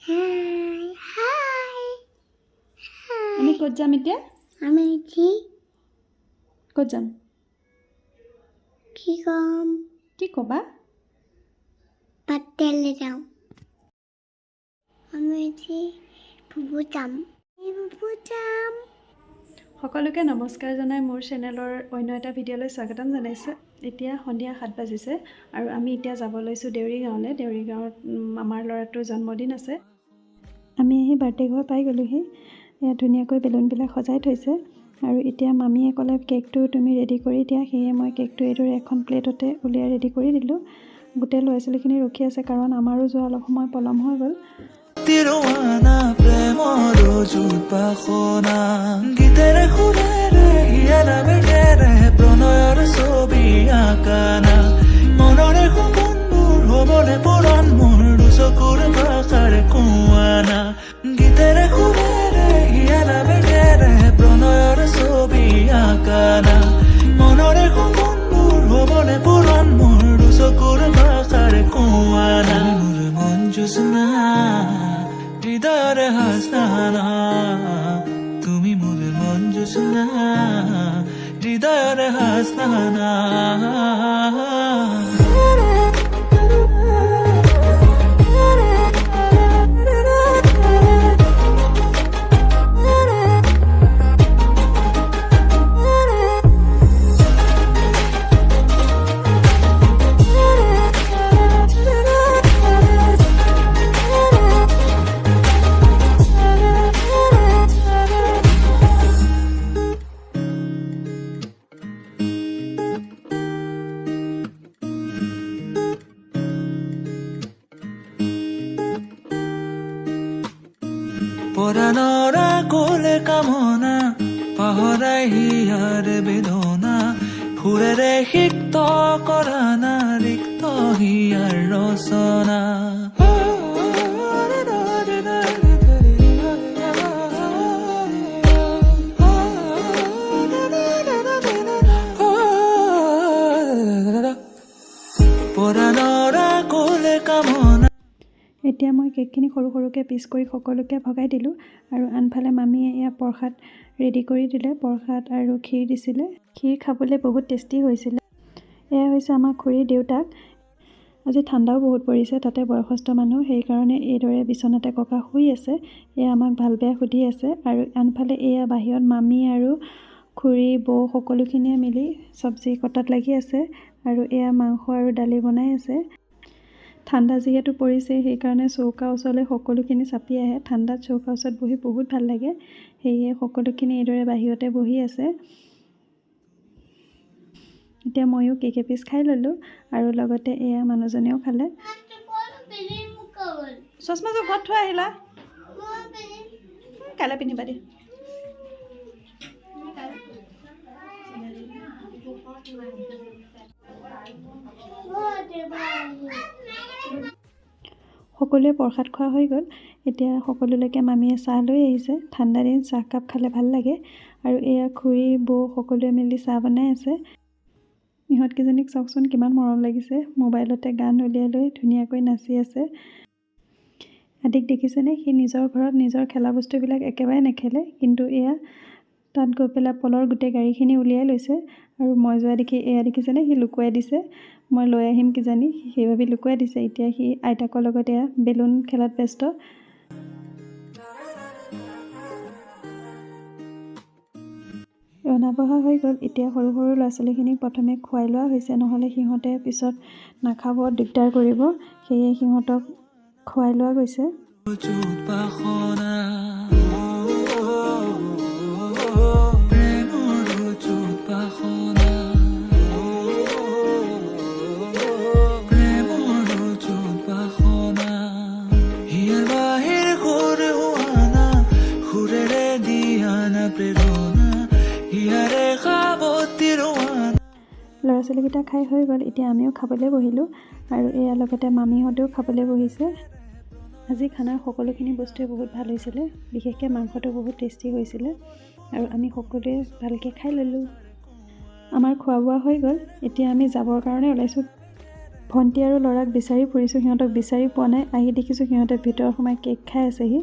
Hi. Hi. আমি ক'ত যাম এতিয়া? আমি কি ক'ত যাম? কম কি ক'বা? পাতেলে যাওঁ আমি ফুবু যাম সকলোকে নমস্কাৰ জনাই মোৰ চেনেলৰ অন্য এটা ভিডিঅ'লৈ স্বাগতম জনাইছোঁ। এতিয়া সন্ধিয়া 7 বাজিছে আৰু আমি এতিয়া যাব লৈছোঁ দেউৰী গাঁৱলৈ। দেউৰী গাঁৱত আমাৰ ল'ৰাটোৰ জন্মদিন আছে। আমি আহি বাৰ্থডে ঘৰ পাই গ'লোহি। ইয়াত ধুনীয়াকৈ বেলুনবিলাক সজাই থৈছে আৰু এতিয়া মামীয়ে ক'লে কেকটো তুমি ৰেডি কৰি দিয়া। সেয়ে মই কেকটো এইদৰে এখন প্লেটতে উলিয়াই ৰেডি কৰি দিলোঁ। গোটেই ল'ৰা ছোৱালীখিনি ৰখি আছে কাৰণ আমাৰো যোৱা অলপ সময় পলম হৈ গ'ল। তিৰুৱানা প্ৰেমৰ জুপাখনা গীতেৰে সুৰেৰে হিয়াৰা বেগেৰে প্ৰণয়ৰ ছবি আঁকানা মনৰে সপোনবোৰ হ'বনে পূৰণ মোৰ দুচকুৰ ভাষাৰে কোৱানা গীতেৰে সুৰেৰে হিয়াৰা বেগেৰে প্ৰণয়ৰ ছবি আঁকানা মনৰে সপোনবোৰ হ'বনে পূৰণ মোৰ দুচকুৰ ভাষাৰে কোৱানা মোৰ মন জোছনা হৃদয়ৰে হাসনা তুমি মোৰ মন জোছনা হৃদয়ৰে হাসনা পৰাণৰা কোলে কামনা পাহৰাই হিয়াৰ বেদনা সুৰেৰে সিক্ত কৰা না ৰিক্ত হিয়াৰ ৰচনা পৰাণৰা কোলে কামনা। এতিয়া মই কেকখিনি সৰু সৰুকৈ পিচ কৰি সকলোকে ভগাই দিলোঁ আৰু আনফালে মামীয়ে এয়া প্ৰসাদ ৰেডি কৰি দিলে। প্ৰসাদ আৰু ক্ষীৰ দিছিলে। ক্ষীৰ খাবলৈ বহুত টেষ্টি হৈছিলে। এয়া হৈছে আমাৰ খুৰীৰ দেউতাক। আজি ঠাণ্ডাও বহুত পৰিছে, তাতে বয়সস্থ মানুহ, সেইকাৰণে এইদৰে বিচনাতে ককা শুই আছে। এয়া আমাক ভাল বেয়া সুধি আছে আৰু আনফালে এয়া বাহিৰত মামী আৰু খুৰী বৌ সকলোখিনিয়ে মিলি চব্জি কটাত লাগি আছে আৰু এয়া মাংস আৰু দালি বনাই আছে। ঠাণ্ডা যিহেতু পৰিছে সেইকাৰণে চৌকা ওচৰলৈ সকলোখিনি চাপি আহে। ঠাণ্ডাত চৌকা ওচৰত বহি বহুত ভাল লাগে, সেয়ে সকলোখিনি এইদৰে বাহিৰতে বহি আছে। এতিয়া ময়ো কেক এপিচ খাই ল'লোঁ আৰু লগতে এয়া মানুহজনেও খালে। চশমাযোৰ ঘৰত থৈ আহিলা, কাইলৈ পিন্ধিবা দিয়া। সকলোৱে প্ৰসাদ খোৱা হৈ গ'ল। এতিয়া সকলোলৈকে মামীয়ে চাহ লৈ আহিছে। ঠাণ্ডা দিন চাহকাপ খালে ভাল লাগে আৰু এয়া খুৰী বৌ সকলোৱে মিলি চাহ বনাই আছে। ইহঁতকেইজনীক চাওকচোন কিমান মৰম লাগিছে। মোবাইলতে গান উলিয়াই লৈ ধুনীয়াকৈ নাচি আছে। আদিক দেখিছেনে? সি নিজৰ ঘৰত নিজৰ খেলা বস্তুবিলাক একেবাৰে নেখেলে, কিন্তু এয়া তাত গৈ পেলাই পলৰ গোটেই গাড়ীখিনি উলিয়াই লৈছে আৰু মই যোৱা দেখি এয়া দেখিছেনে? সি লুকুৱাই দিছে। মই লৈ আহিম কিজানি সেইভাবে লুকুৱাই দিছে। এতিয়া সি আইতাকৰ লগত এয়া বেলুন খেলাত ব্যস্ত। ৰন্ধা বঢ়া হৈ গ'ল। এতিয়া সৰু সৰু ল'ৰা ছোৱালীখিনিক প্ৰথমে খুৱাই লোৱা হৈছে, নহ'লে সিহঁতে পিছত নাখাব, দিগদাৰ কৰিব, সেয়ে সিহঁতক খুৱাই লোৱা গৈছে। ল'ৰা ছোৱালীকেইটা খাই হৈ গ'ল। এতিয়া আমিও খাবলৈ বহিলোঁ আৰু এয়া লগতে মামীহঁতেও খাবলৈ বহিছে। আজি খানাৰ সকলোখিনি বস্তুৱে বহুত ভাল হৈছিলে, বিশেষকৈ মাংসটো বহুত টেষ্টি হৈছিলে আৰু আমি সকলোৱে ভালকৈ খাই ল'লোঁ। আমাৰ খোৱা বোৱা হৈ গ'ল। এতিয়া আমি যাবৰ কাৰণে ওলাইছোঁ। ভণ্টি আৰু ল'ৰাক বিচাৰি ফুৰিছোঁ, সিহঁতক বিচাৰি পোৱা নাই। আহি দেখিছোঁ সিহঁতে ভিতৰত সোমাই কেক খাই আছেহি।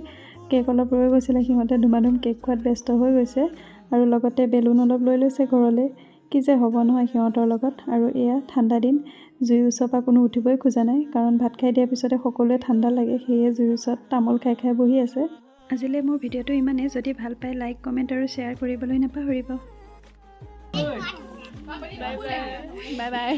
কেক অলপ ৰৈ গৈছিলে, সিহঁতে ধুমাধুম কেক খোৱাত ব্যস্ত হৈ গৈছে আৰু লগতে বেলুন অলপ লৈ লৈছে ঘৰলৈ। কি যে হ'ব নহয় সিহঁতৰ লগত। আৰু এয়া ঠাণ্ডা দিন, জুইৰ ওচৰৰ পৰা কোনো উঠিবই খোজা নাই, কাৰণ ভাত খাই দিয়াৰ পিছতে সকলোৱে ঠাণ্ডা লাগে, সেয়ে জুইৰ ওচৰত তামোল খাই খাই বহি আছে। আজিলৈ মোৰ ভিডিঅ'টো ইমানেই। যদি ভাল পায় লাইক, কমেণ্ট আৰু শ্বেয়াৰ কৰিবলৈ নাপাহৰিব। Bye bye.